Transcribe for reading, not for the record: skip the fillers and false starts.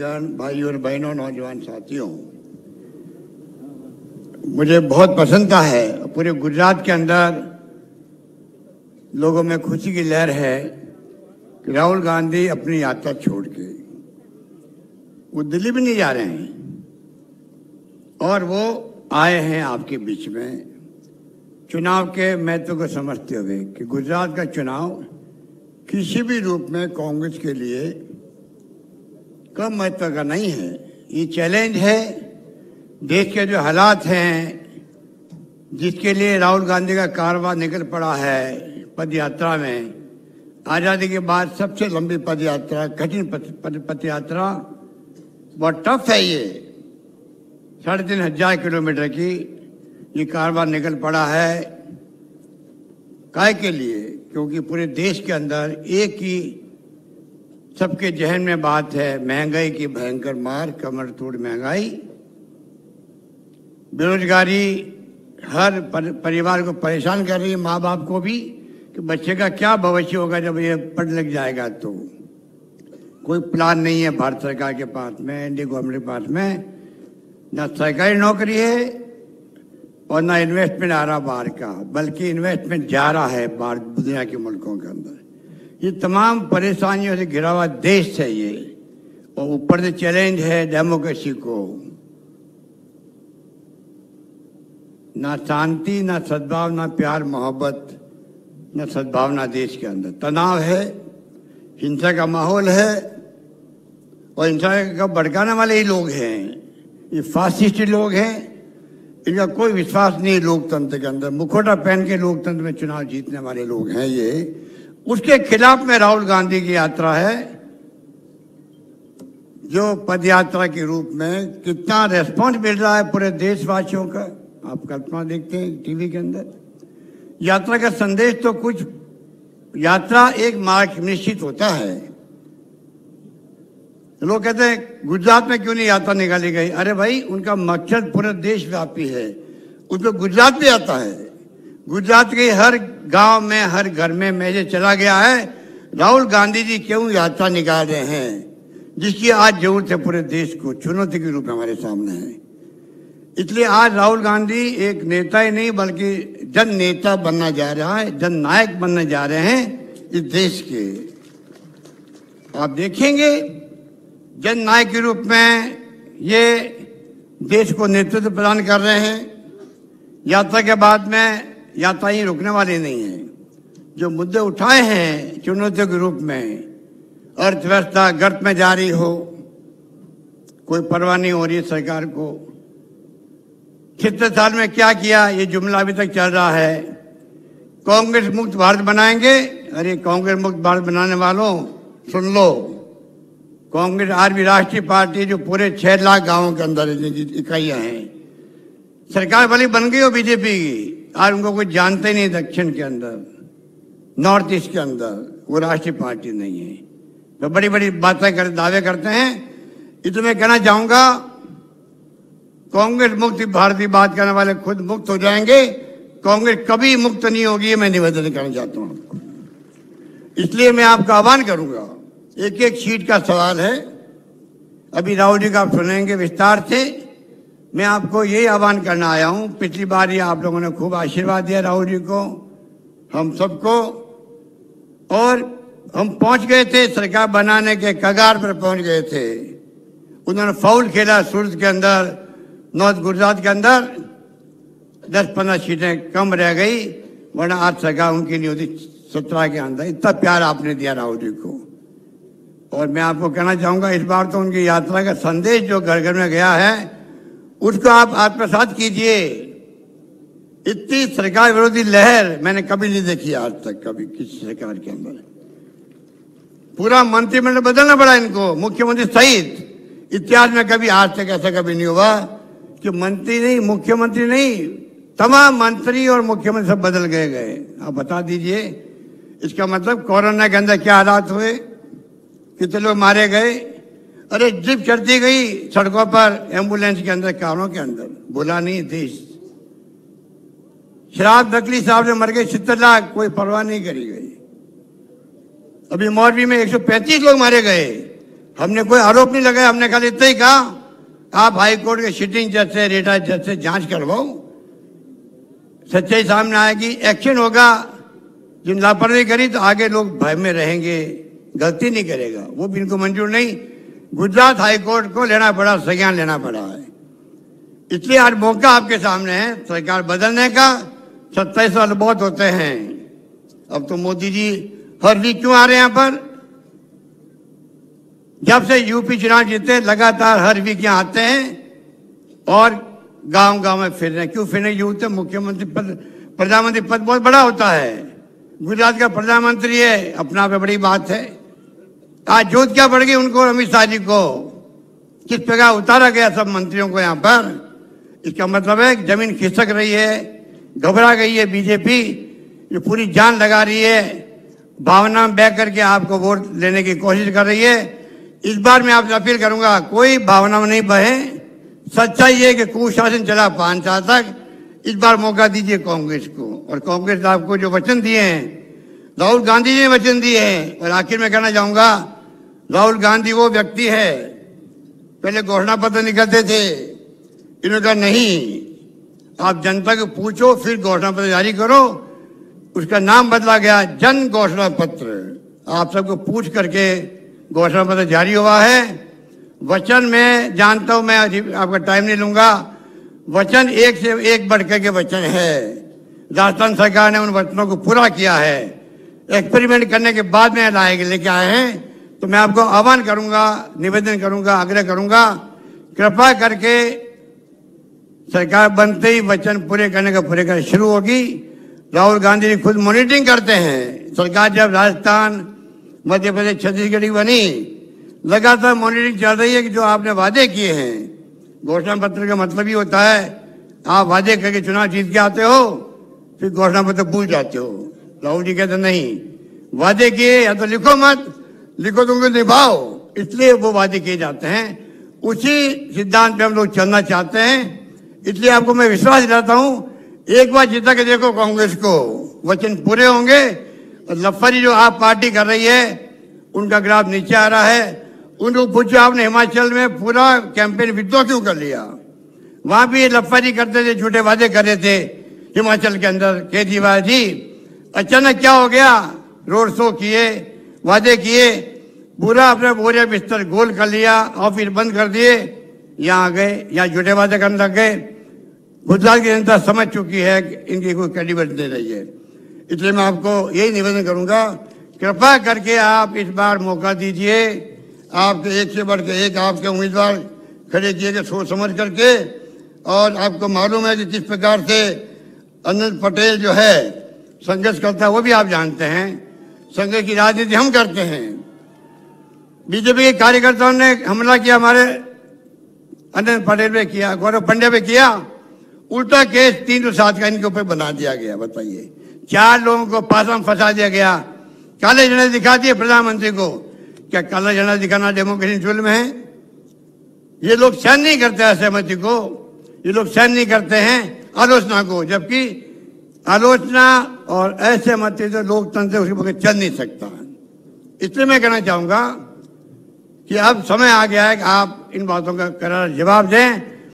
भाई और बहनों, नौजवान साथियों, मुझे बहुत पसंद है। पूरे गुजरात के अंदर लोगों में खुशी की लहर है कि राहुल गांधी अपनी यात्रा छोड़ के वो दिल्ली भी नहीं जा रहे हैं और वो आए हैं आपके बीच में चुनाव के महत्व को समझते हुए कि गुजरात का चुनाव किसी भी रूप में कांग्रेस के लिए कम महत्व का नहीं है। ये चैलेंज है देश के जो हालात हैं, जिसके लिए राहुल गांधी का कारवां निकल पड़ा है पद यात्रा में। आज़ादी के बाद सबसे लंबी पद यात्रा, कठिन पद यात्रा, बहुत टफ है। ये 3500 किलोमीटर की ये कारवां निकल पड़ा है। काय के लिए? क्योंकि पूरे देश के अंदर एक ही सबके जहन में बात है, महंगाई की भयंकर मार, कमर तोड़ महंगाई, बेरोजगारी हर परिवार को परेशान कर रही है, माँ बाप को भी, कि बच्चे का क्या भविष्य होगा जब ये पढ़ लग जाएगा। तो कोई प्लान नहीं है भारत सरकार के पास में, इंडिया गवर्नमेंट के पास में। ना सरकारी नौकरी है और ना इन्वेस्टमेंट आ रहा बाहर का, बल्कि इन्वेस्टमेंट जा रहा है बाहर दुनिया के मुल्कों के अंदर। ये तमाम परेशानियों से घिरा हुआ देश है ये, और ऊपर से चैलेंज है डेमोक्रेसी को। ना शांति, ना सद्भाव, ना प्यार मोहब्बत, ना सद्भावना देश के अंदर। तनाव है, हिंसा का माहौल है, और हिंसा का भड़काने वाले ही लोग हैं। ये फासिस्ट लोग हैं, इनका कोई विश्वास नहीं है लोकतंत्र के अंदर। मुखौटा पहन के लोकतंत्र में चुनाव जीतने वाले लोग हैं ये। उसके खिलाफ में राहुल गांधी की यात्रा है, जो पद यात्रा के रूप में कितना रेस्पॉन्स मिल रहा है पूरे देशवासियों का। आप कल्पना देखते हैं टीवी के अंदर। यात्रा का संदेश तो कुछ, यात्रा एक मार्ग निश्चित होता है। लोग कहते हैं गुजरात में क्यों नहीं यात्रा निकाली गई? अरे भाई, उनका मकसद पूरे देश व्यापी है, उसमें गुजरात भी आता है। गुजरात के हर गांव में, हर घर में मैसेज चला गया है, राहुल गांधी जी क्यों यात्रा निकाल रहे हैं, जिसकी आज जरूरत है पूरे देश को, चुनौती के रूप में हमारे सामने है। इसलिए आज राहुल गांधी एक नेता ही नहीं बल्कि जन नेता बनना जा रहा है, जन नायक बनने जा रहे हैं इस देश के। आप देखेंगे जन नायक के रूप में ये देश को नेतृत्व प्रदान कर रहे हैं। यात्रा के बाद में यात्रा ही रुकने वाली नहीं है। जो मुद्दे उठाए हैं चुनौतियों के रूप में, अर्थव्यवस्था गर्त में जा रही हो, कोई परवाह नहीं हो रही है सरकार को। 76 साल में क्या किया, ये जुमला अभी तक चल रहा है। कांग्रेस मुक्त भारत बनाएंगे। अरे कांग्रेस मुक्त भारत बनाने वालों, सुन लो, कांग्रेस आज भी राष्ट्रीय पार्टी जो पूरे 6 लाख गांवों के अंदर इकाइयां हैं। सरकार वाली बन गई हो बीजेपी की, आज उनको कोई जानते ही नहीं। दक्षिण के अंदर, नॉर्थ ईस्ट के अंदर वो राष्ट्रीय पार्टी नहीं है। तो बड़ी बड़ी बातें कर, दावे करते हैं। इसलिए मैं कहना चाहूंगा, कांग्रेस मुक्त भारत की बात करने वाले खुद मुक्त हो जाएंगे, कांग्रेस कभी मुक्त नहीं होगी। मैं निवेदन करना चाहता हूं आपको। इसलिए मैं आपका आह्वान करूंगा, एक एक सीट का सवाल है, अभी राहुल जी का आप सुनेंगे विस्तार से। मैं आपको यही आह्वान करना आया हूं। पिछली बार ये आप लोगों ने खूब आशीर्वाद दिया राहुल जी को, हम सबको, और हम पहुंच गए थे सरकार बनाने के कगार पर पहुंच गए थे। उन्होंने फाउल खेला सूरत के अंदर, नॉर्थ गुजरात के अंदर 10-15 सीटें कम रह गई, वरना आज सरकार उनकी नहीं होती 17 के अंदर। इतना प्यार आपने दिया राहुल जी को। और मैं आपको कहना चाहूंगा, इस बार तो उनकी यात्रा का संदेश जो घर घर में गया है, उसको आप आत्मसात कीजिए। इतनी सरकार विरोधी लहर मैंने कभी नहीं देखी आज तक, कभी किसी सरकार के अंदर। पूरा मंत्रिमंडल बदलना पड़ा इनको, मुख्यमंत्री सहित। इतिहास में कभी आज तक ऐसा कभी नहीं हुआ कि मंत्री नहीं, मुख्यमंत्री नहीं, तमाम मंत्री और मुख्यमंत्री सब बदल गए। आप बता दीजिए, इसका मतलब कोरोना के अंदर क्या हालात हुए, कितने लोग मारे गए। अरे जिप चढ़ती गई सड़कों पर, एम्बुलेंस के अंदर, कारों के अंदर, बोला नहीं देश। शराब नकली साहब ने मर गए 70 लाख, कोई परवाह नहीं करी गई। अभी मौरवी में 135 लोग मारे गए, हमने कोई आरोप नहीं लगाया, हमने खाली इतना ही कहा आप हाई कोर्ट के सिटिंग जज से, रिटायर्ड जज से जांच करवाओ, सच्चाई सामने आएगी, एक्शन होगा। जिन लापरवाही करी तो आगे लोग भय में रहेंगे, गलती नहीं करेगा, वो भी इनको मंजूर नहीं। गुजरात हाई कोर्ट को लेना पड़ा, संज्ञान लेना पड़ा है। इसलिए आज मौका आपके सामने है सरकार बदलने का। 27 साल बहुत होते हैं, अब तो मोदी जी हर वीक क्यों आ रहे हैं यहाँ पर? जब से यूपी चुनाव जीते लगातार हर वीक यहाँ आते हैं और गांव गांव में फिर रहे हैं। क्यों फिर रहे? यूथ मुख्यमंत्री पद, प्रधानमंत्री पद बहुत बड़ा होता है। गुजरात का प्रधानमंत्री है, अपना पे बड़ी बात है। आज जोत क्या बढ़ गई उनको, अमित शाह जी को किस प्रकार उतारा गया सब मंत्रियों को यहाँ पर। इसका मतलब है जमीन खिसक रही है, घबरा गई है बीजेपी, जो पूरी जान लगा रही है, भावना में बह करके आपको वोट लेने की कोशिश कर रही है। इस बार मैं आपसे अपील करूंगा, कोई भावना में नहीं बहे। सच्चाई है कि कुशासन चला 5 साल तक। इस बार मौका दीजिए कांग्रेस को, और कांग्रेस आपको जो वचन दिए हैं, राहुल गांधी जी ने वचन दिए हैं। और आखिर में कहना चाहूंगा, राहुल गांधी वो व्यक्ति है, पहले घोषणा पत्र निकलते थे, इन्होंने कहा नहीं, आप जनता को पूछो फिर घोषणा पत्र जारी करो। उसका नाम बदला गया जन घोषणा पत्र। आप सबको पूछ करके घोषणा पत्र जारी हुआ है। वचन में जानता हूं, मैं आपका टाइम नहीं लूंगा, वचन एक से एक बढ़कर के वचन है। राजस्थान सरकार ने उन वचनों को पूरा किया है। एक्सपेरिमेंट करने के बाद में लाएंगे, लेके आए हैं। तो मैं आपको आह्वान करूंगा, निवेदन करूंगा, आग्रह करूंगा, कृपा करके सरकार बनते ही वचन पूरे करने का पूरे करना शुरू होगी। राहुल गांधी जी खुद मॉनिटरिंग करते हैं। सरकार जब राजस्थान, मध्य प्रदेश, छत्तीसगढ़ की बनी, लगातार मॉनिटरिंग चल रही है कि जो आपने वादे किए हैं। घोषणा पत्र का मतलब ही होता है आप वादे करके चुनाव जीत के आते हो, फिर घोषणा पत्र भूल जाते हो। राहुल जी कहते नहीं, वादे किए या तो लिखो मत, लिखो तो उनको निभाओ, इसलिए वो वादे किए जाते हैं। उसी सिद्धांत पे हम लोग चलना चाहते हैं। इसलिए आपको मैं विश्वास दिलाता हूं, एक बार जिता के देखो कांग्रेस को, वचन पूरे होंगे। और लफारी जो आप पार्टी कर रही है, उनका ग्राफ नीचे आ रहा है। उनको पूछो, आपने हिमाचल में पूरा कैंपेन विड्रॉ क्यों कर लिया? वहां भी लफारी करते थे, झूठे वादे कर रहे थे। हिमाचल के अंदर केजरीवाल जी अचानक क्या हो गया, रोड शो किए, वादे किए, पूरा अपना बोरिया बिस्तर गोल कर लिया, ऑफिस बंद कर दिए, यहाँ आ गए, यहाँ झूठे वादे करने लग गए। गुजरात की जनता समझ चुकी है कि इनकी कोई क्रेडिबिलिटी नहीं रही है। इसलिए मैं आपको यही निवेदन करूंगा, कृपा करके आप इस बार मौका दीजिए। आपके एक से बढ़ के एक आपके उम्मीदवार खड़े किए गए सोच समझ करके। और आपको मालूम है कि किस प्रकार से अनिल पटेल जो है संघर्ष करता है, वो भी आप जानते हैं। संघर्ष की राजनीति हम करते हैं। बीजेपी के कार्यकर्ताओं ने हमला किया, हमारे अनिल पटेल पे किया, गौरव पंड्या पे किया। उल्टा केस 307 का इनके ऊपर बना दिया गया। बताइए, 4 लोगों को पासा में फंसा दिया गया, काले झंडे दिखा दिए प्रधानमंत्री को। क्या काला झंडा दिखाना डेमोक्रेसी जुल्म है? ये लोग सहन नहीं करते असहमति को, ये लोग सहन नहीं करते हैं आलोचना को। जबकि आलोचना और असहमति तो लोकतंत्र उसके बगैर चल नहीं सकता। इसलिए मैं कहना चाहूंगा कि अब समय आ गया है कि आप इन बातों का करारा जवाब दें।